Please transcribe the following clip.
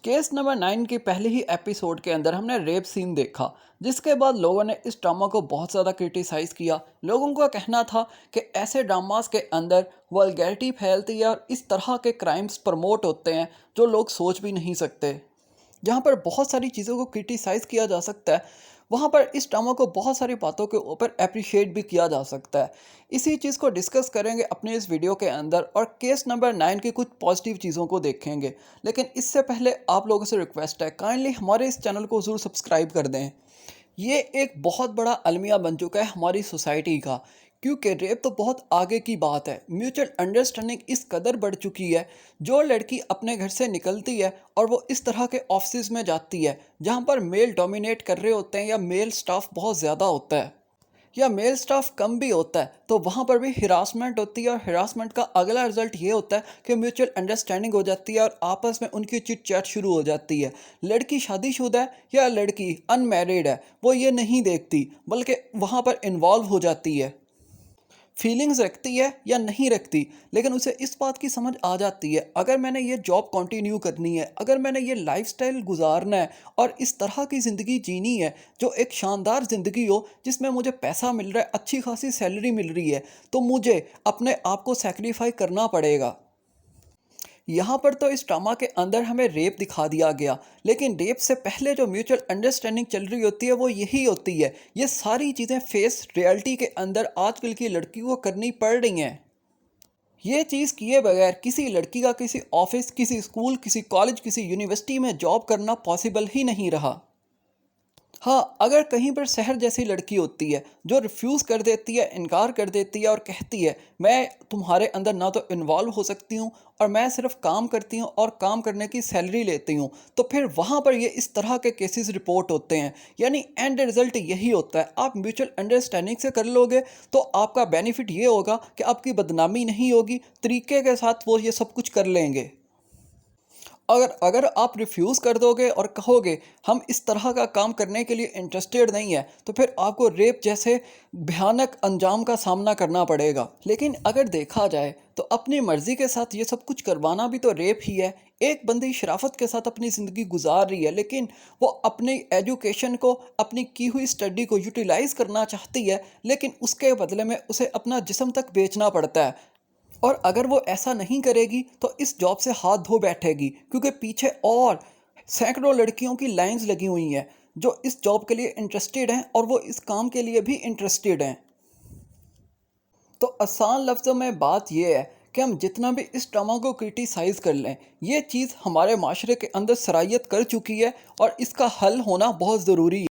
Case number 9 के पहले ही episode के अंदर हमने रेप सीन देखा, जिसके बाद लोगों ने इस ड्रामा को बहुत ज़्यादा क्रिटिसाइज किया। लोगों का कहना था कि ऐसे ड्रामास के अंदर वल्गैरिटी फैलती है और इस तरह के क्राइम्स प्रमोट होते हैं जो लोग सोच भी नहीं सकते। जहाँ पर बहुत सारी चीज़ों को क्रिटिसाइज़ किया जा सकता है, वहाँ पर इस ड्रामा को बहुत सारी बातों के ऊपर अप्रिशिएट भी किया जा सकता है। इसी चीज़ को डिस्कस करेंगे अपने इस वीडियो के अंदर और केस नंबर 9 की कुछ पॉजिटिव चीज़ों को देखेंगे। लेकिन इससे पहले आप लोगों से रिक्वेस्ट है, काइंडली हमारे इस चैनल को ज़रूर सब्सक्राइब कर दें। ये एक बहुत बड़ा अलमिया बन चुका है हमारी सोसाइटी का, क्योंकि रेप तो बहुत आगे की बात है। म्यूचुअल अंडरस्टैंडिंग इस कदर बढ़ चुकी है, जो लड़की अपने घर से निकलती है और वो इस तरह के ऑफिस में जाती है जहाँ पर मेल डोमिनेट कर रहे होते हैं या मेल स्टाफ बहुत ज़्यादा होता है या मेल स्टाफ कम भी होता है, तो वहाँ पर भी हिरासमेंट होती है और हिरासमेंट का अगला रिजल्ट ये होता है कि म्यूचुअल अंडरस्टैंडिंग हो जाती है और आपस में उनकी चिट चैट शुरू हो जाती है। लड़की शादीशुदा है या लड़की अनमैरिड है, वो ये नहीं देखती, बल्कि वहाँ पर इन्वॉल्व हो जाती है। फीलिंग्स रखती है या नहीं रखती, लेकिन उसे इस बात की समझ आ जाती है, अगर मैंने ये जॉब कंटिन्यू करनी है, अगर मैंने ये लाइफस्टाइल गुजारना है और इस तरह की ज़िंदगी जीनी है जो एक शानदार ज़िंदगी हो, जिसमें मुझे पैसा मिल रहा है, अच्छी खासी सैलरी मिल रही है, तो मुझे अपने आप को सेक्रीफाई करना पड़ेगा। यहाँ पर तो इस ड्रामा के अंदर हमें रेप दिखा दिया गया, लेकिन रेप से पहले जो म्यूचुअल अंडरस्टैंडिंग चल रही होती है वो यही होती है। ये सारी चीज़ें फेस रियलिटी के अंदर आजकल की लड़कियों को करनी पड़ रही हैं। ये चीज़ किए बगैर किसी लड़की का किसी ऑफिस, किसी स्कूल, किसी कॉलेज, किसी यूनिवर्सिटी में जॉब करना पॉसिबल ही नहीं रहा। हाँ, अगर कहीं पर शहर जैसी लड़की होती है जो रिफ्यूज़ कर देती है, इनकार कर देती है और कहती है मैं तुम्हारे अंदर ना तो इन्वॉल्व हो सकती हूँ और मैं सिर्फ काम करती हूँ और काम करने की सैलरी लेती हूँ, तो फिर वहाँ पर ये इस तरह के केसेस रिपोर्ट होते हैं। यानी एंड रिजल्ट यही होता है, आप म्यूचुअल अंडरस्टैंडिंग से कर लोगे तो आपका बेनिफिट ये होगा कि आपकी बदनामी नहीं होगी, तरीके के साथ वो ये सब कुछ कर लेंगे। अगर अगर आप रिफ्यूज़ कर दोगे और कहोगे हम इस तरह का काम करने के लिए इंटरेस्टेड नहीं है, तो फिर आपको रेप जैसे भयानक अंजाम का सामना करना पड़ेगा। लेकिन अगर देखा जाए तो अपनी मर्ज़ी के साथ ये सब कुछ करवाना भी तो रेप ही है। एक बंदी शराफत के साथ अपनी ज़िंदगी गुजार रही है, लेकिन वो अपनी एजुकेशन को, अपनी की हुई स्टडी को यूटिलाइज़ करना चाहती है, लेकिन उसके बदले में उसे अपना जिस्म तक बेचना पड़ता है। और अगर वो ऐसा नहीं करेगी तो इस जॉब से हाथ धो बैठेगी, क्योंकि पीछे और सैकड़ों लड़कियों की लाइंस लगी हुई हैं जो इस जॉब के लिए इंटरेस्टेड हैं और वो इस काम के लिए भी इंटरेस्टेड हैं। तो आसान लफ्ज़ों में बात यह है कि हम जितना भी इस ड्रामा को क्रिटिसाइज़ कर लें, ये चीज़ हमारे माशरे के अंदर सरायत कर चुकी है और इसका हल होना बहुत ज़रूरी है।